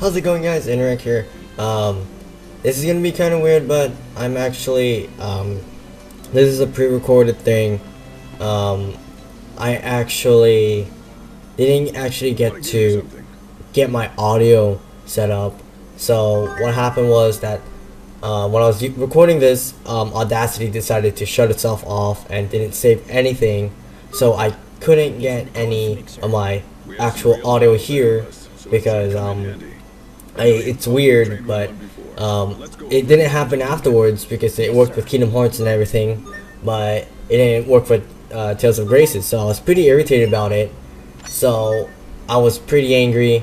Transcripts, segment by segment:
How's it going, guys? Interact here. This is gonna be kind of weird, but I'm actually this is a pre-recorded thing. I actually didn't get to get my audio set up. So what happened was that when I was recording this, Audacity decided to shut itself off and didn't save anything, so I couldn't get any of my actual audio here because it's weird, but it didn't happen afterwards because it worked with Kingdom Hearts and everything, but it didn't work with Tales of Graces. So I was pretty irritated about it. So I was pretty angry.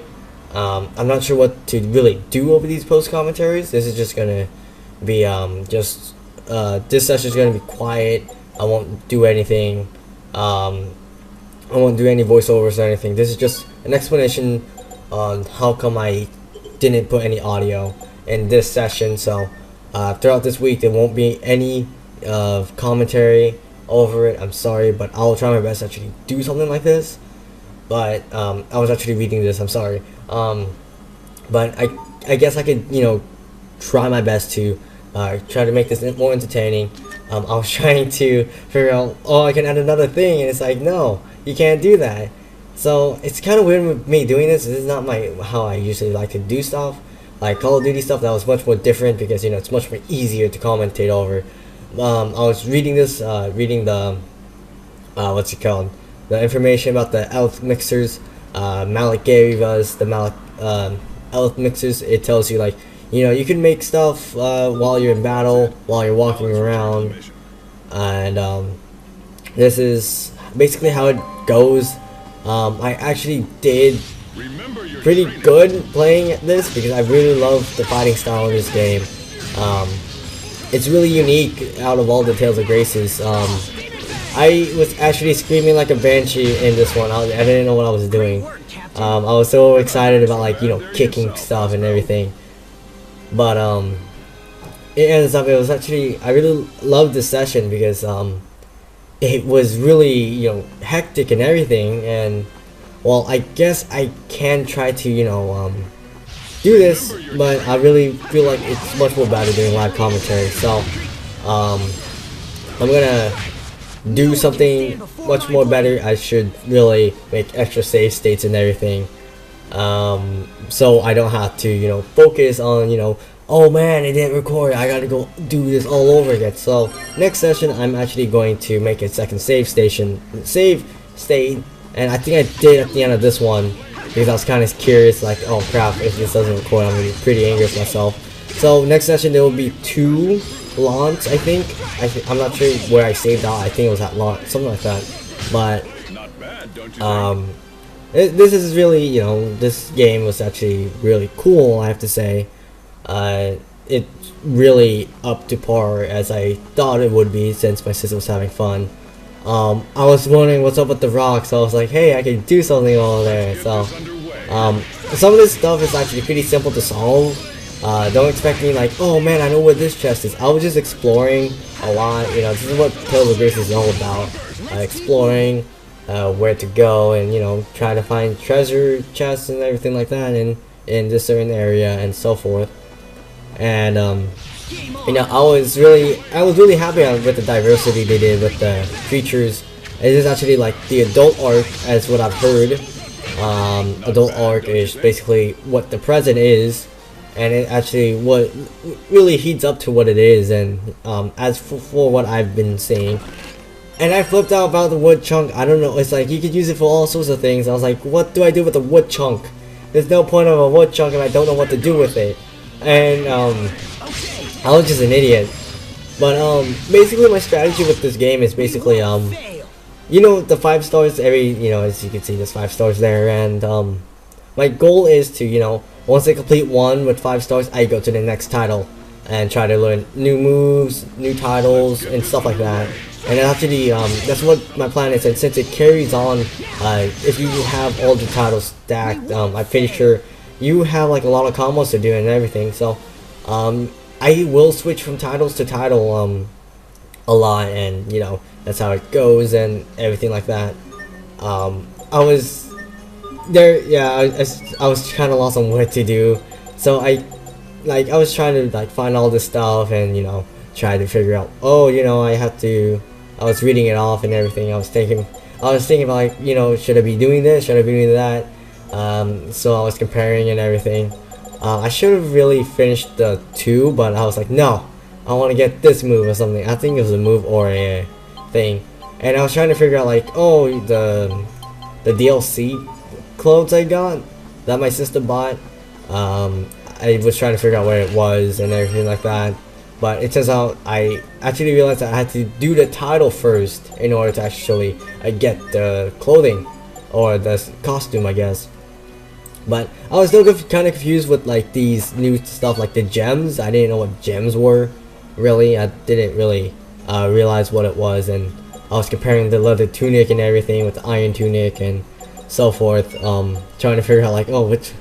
I'm not sure what to really do over these post commentaries. This is just gonna be this session is gonna be quiet. I won't do anything. I won't do any voiceovers or anything. This is just an explanation on how come I didn't put any audio in this session. So throughout this week there won't be any commentary over it. I'm sorry, but I'll try my best to actually do something like this. But I was actually reading this, I'm sorry. But I guess I could, try my best to try to make this more entertaining. I was trying to figure out, I can add another thing, and it's like, no, you can't do that. So it's kind of weird with me doing this. This is not how I usually like to do stuff. Like Call of Duty stuff, that was much more different because it's much more easier to commentate over. I was reading this, reading the what's it called? The information about the elf mixers. Malik gave us the Malik elf mixers. It tells you you can make stuff while you're in battle, while you're walking around, and this is basically how it goes. I actually did pretty good playing this because I really love the fighting style of this game. It's really unique out of all the Tales of Graces. I was actually screaming like a banshee in this one. I didn't know what I was doing. I was so excited about kicking stuff and everything. But it ends up, it was actually, I really loved this session because it was really hectic and everything, and well, I guess I can try to do this, but I really feel like it's much more better doing live commentary. So I'm gonna do something much more better. I should really make extra save states and everything, so I don't have to focus on oh man, it didn't record, I gotta go do this all over again. So next session I'm actually going to make a second save state, and I think I did at the end of this one because I was kind of curious, like, oh crap, if this doesn't record I'm gonna be pretty angry with myself. So next session there will be 2 Lhants, I think. I'm not sure where I saved out. I think it was at Lhant, something like that. But this is really, this game was actually really cool, I have to say. It's really up to par as I thought it would be since my sister was having fun. I was wondering what's up with the rocks, so I was like, hey, I can do something over there. So some of this stuff is actually pretty simple to solve. Don't expect me like, oh man, I know where this chest is. I was just exploring a lot. This is what Tales of Graces is all about. Exploring where to go and try to find treasure chests and everything like that in this certain area and so forth. And I was really happy with the diversity they did with the creatures. It is actually like the adult arc, as what I've heard. Adult arc is basically what the present is, and it actually what really heats up to what it is. And as for what I've been seeing, and I flipped out about the wood chunk. I don't know, it's like you could use it for all sorts of things. I was like, what do I do with the wood chunk? There's no point of a wood chunk and I don't know what to do with it. And I was just an idiot. But basically my strategy with this game is basically the 5 stars every as you can see, there's 5 stars there, and my goal is to once I complete one with 5 stars, I go to the next title and try to learn new moves, new titles, and stuff like that. And actually that's what my plan is, and since it carries on, if you have all the titles stacked, I'm pretty sure you have like a lot of combos to do and everything. So I will switch from titles to title a lot, and that's how it goes and everything like that. I was there, yeah, I was kind of lost on what to do, so I was trying to like find all this stuff and try to figure out. Oh, I was reading it off and everything. I was thinking about like should I be doing this? Should I be doing that? So I was comparing and everything. I should have really finished the 2, but I was like, no, I want to get this move or something. I think it was a move or a thing, and I was trying to figure out like, oh, the DLC clothes I got that my sister bought. I was trying to figure out where it was and everything like that, but it turns out I actually realized that I had to do the title first in order to actually get the clothing or the costume, I guess. But I was still kind of confused with like these new stuff like the gems. I didn't know what gems were really. I didn't really realize what it was, and I was comparing the leather tunic and everything with the iron tunic and so forth, trying to figure out like, oh, which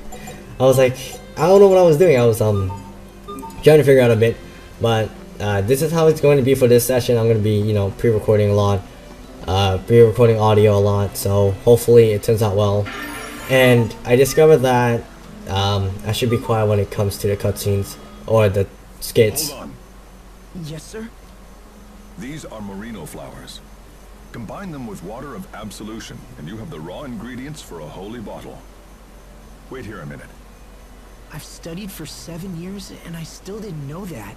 I was like, I don't know what I was doing. I was trying to figure out a bit, but this is how it's going to be for this session. I'm going to be pre-recording a lot, pre-recording audio a lot, so hopefully it turns out well. And I discovered that I should be quiet when it comes to the cutscenes or the skits. Hold on. Yes, sir. These are merino flowers. Combine them with water of absolution, and you have the raw ingredients for a holy bottle. Wait here a minute. I've studied for 7 years, and I still didn't know that.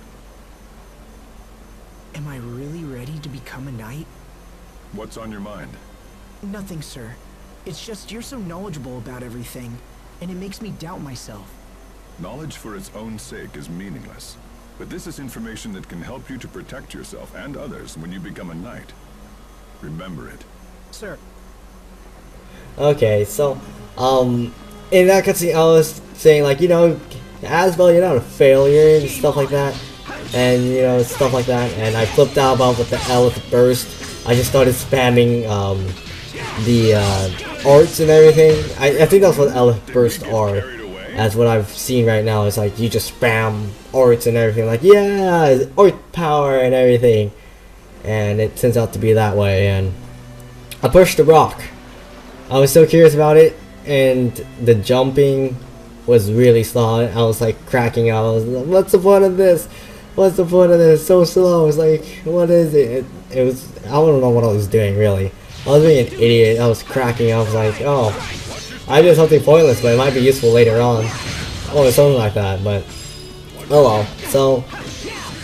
Am I really ready to become a knight? What's on your mind? Nothing, sir. It's just you're so knowledgeable about everything, and it makes me doubt myself. Knowledge for its own sake is meaningless. But this is information that can help you to protect yourself and others when you become a knight. Remember it. Sir. Okay, so, in that cutscene, I was saying, like, Asbel, you're not a failure, and stuff like that, and, stuff like that, and I flipped out about with the L with the burst. I just started spamming, the, arts and everything. I think that's what L burst are. That's what I've seen right now. It's like, you just spam arts and everything, like, yeah, art power and everything. And it turns out to be that way, and I pushed the rock. I was so curious about it, and the jumping was really slow. I was like cracking out. I was like, what's the point of this? What's the point of this? It's so slow. It's like, what is it? It was, I don't know what I was doing really. I was being an idiot. I was cracking. I was like, oh, I did something pointless, but it might be useful later on, or something like that. But oh well. So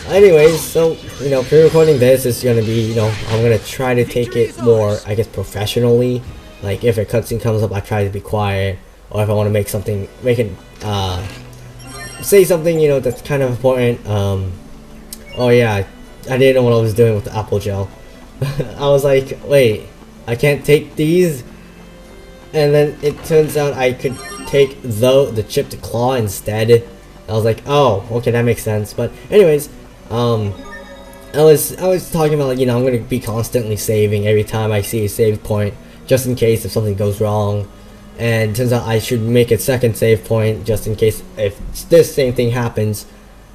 anyways, so pre-recording this is gonna be, I'm gonna try to take it more, I guess, professionally. Like if a cutscene comes up, I try to be quiet, or if I want to make it, say something, that's kind of important. Oh yeah, I didn't know what I was doing with the apple gel. I was like, wait, I can't take these, and then it turns out I could take the chipped claw instead. I was like, oh, okay, that makes sense. But anyways, I was talking about, like, I'm gonna be constantly saving every time I see a save point, just in case if something goes wrong. And it turns out I should make a second save point just in case if this same thing happens.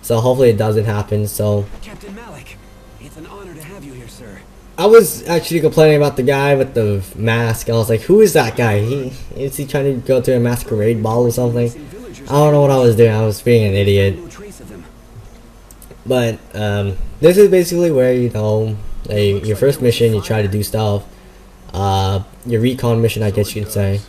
So hopefully it doesn't happen. So Captain Malik, it's an honor to have you here, sir. I was actually complaining about the guy with the mask. I was like, who is that guy? Is he trying to go to a masquerade ball or something? I don't know what I was doing. I was being an idiot. But this is basically where, your first mission, you try to do stuff. Your recon mission, I guess you could say.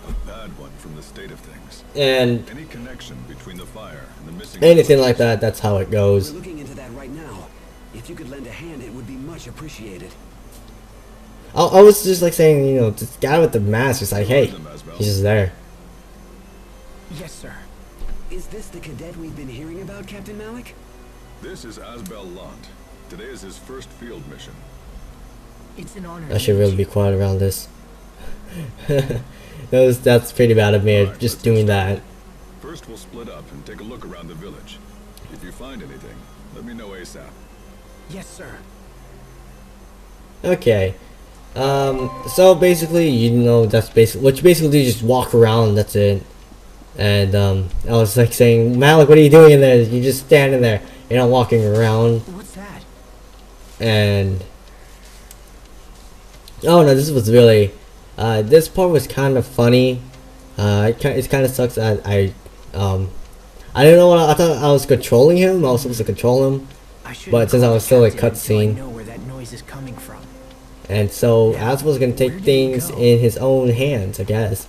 A bad one from the state of things. And Any connection between the fire and the missing anything like that, that's how it goes. We're looking into that right now. If you could lend a hand, it would be much appreciated. I was just like saying, this guy with the mask is like, hey, he's just there. Yes, sir. Is this the cadet we've been hearing about, Captain Malik? This is Asbel Lhant. Today is his first field mission. It's an honor. I should really be quiet around this. That's pretty bad of me, just doing that. First we'll split up and take a look around the village. If you find anything, let me know ASAP. Yes, sir. Okay. So basically, that's basically what you basically do, just walk around, that's it. And I was like saying, Malik, what are you doing in there? You're just standing there, you're not walking around. What's that? And oh no, this was really this part was kind of funny. It kind of sucks that I didn't know I thought I was controlling him. I was supposed to control him, but since I was still in a cutscene, and so Asbel's gonna take things in his own hands, I guess.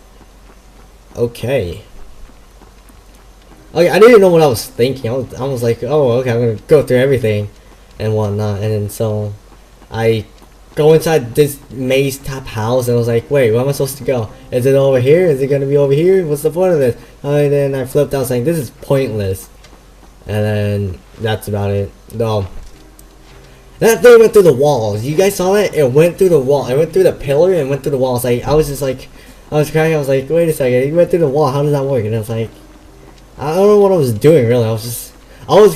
Okay. Okay, I didn't know what I was thinking. I was like, oh, okay, I'm gonna go through everything and whatnot, and then so I go inside this maze type house, and I was like, wait, where am I supposed to go? Is it over here? Is it gonna be over here? What's the point of this? And then I flipped out saying, this is pointless. And then that's about it. No. That thing went through the walls. You guys saw that? It went through the wall. It went through the pillar and went through the walls. Like, I was just like, I was crying. I was like, wait a second. It went through the wall. How does that work? And I was like, I don't know what I was doing really. I was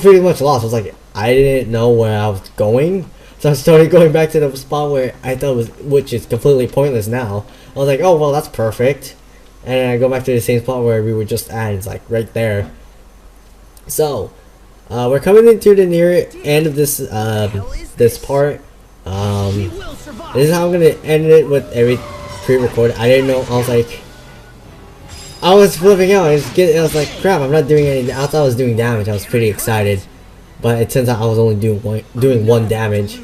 pretty much lost. I was like, I didn't know where I was going. So I started going back to the spot where I thought was, which is completely pointless now. I was like, oh, well, that's perfect. And then I go back to the same spot where we were just at. It's like right there. So, we're coming into the near end of this this part. This is how I'm gonna end it with every pre-recorded. I didn't know. I was like, I was flipping out. I was like, crap, I'm not doing anything. I thought I was doing damage. I was pretty excited, but it turns out I was only doing one damage.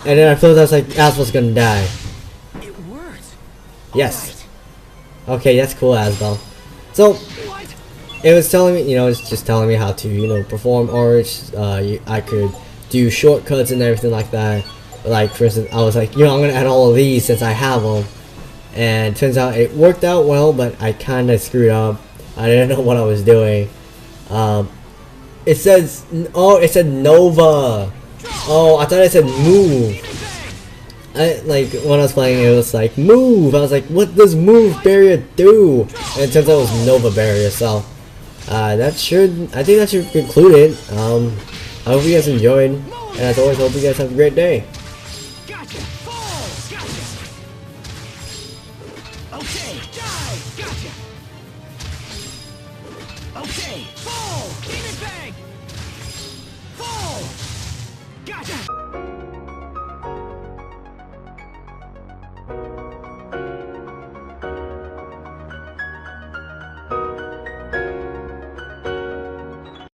And then I flipped out. I was like, Asbel's gonna die. It worked. Yes. Okay, that's cool, Asbel. So, it was telling me, it's just telling me how to, perform arts. I could do shortcuts and everything like that. Like, for instance, I was like, I'm gonna add all of these since I have them. And turns out it worked out well, but I kind of screwed up. I didn't know what I was doing. It says, it said Nova. Oh, I thought it said move. Like, when I was playing, it was like, move. I was like, what does move barrier do? And it turns out it was Nova barrier, so I think that should conclude it. I hope you guys enjoyed, and as always, hope you guys have a great day. Gotcha. Fall. Gotcha. Okay. Die. Gotcha. Okay. Fall. Demon bag. Fall. Gotcha.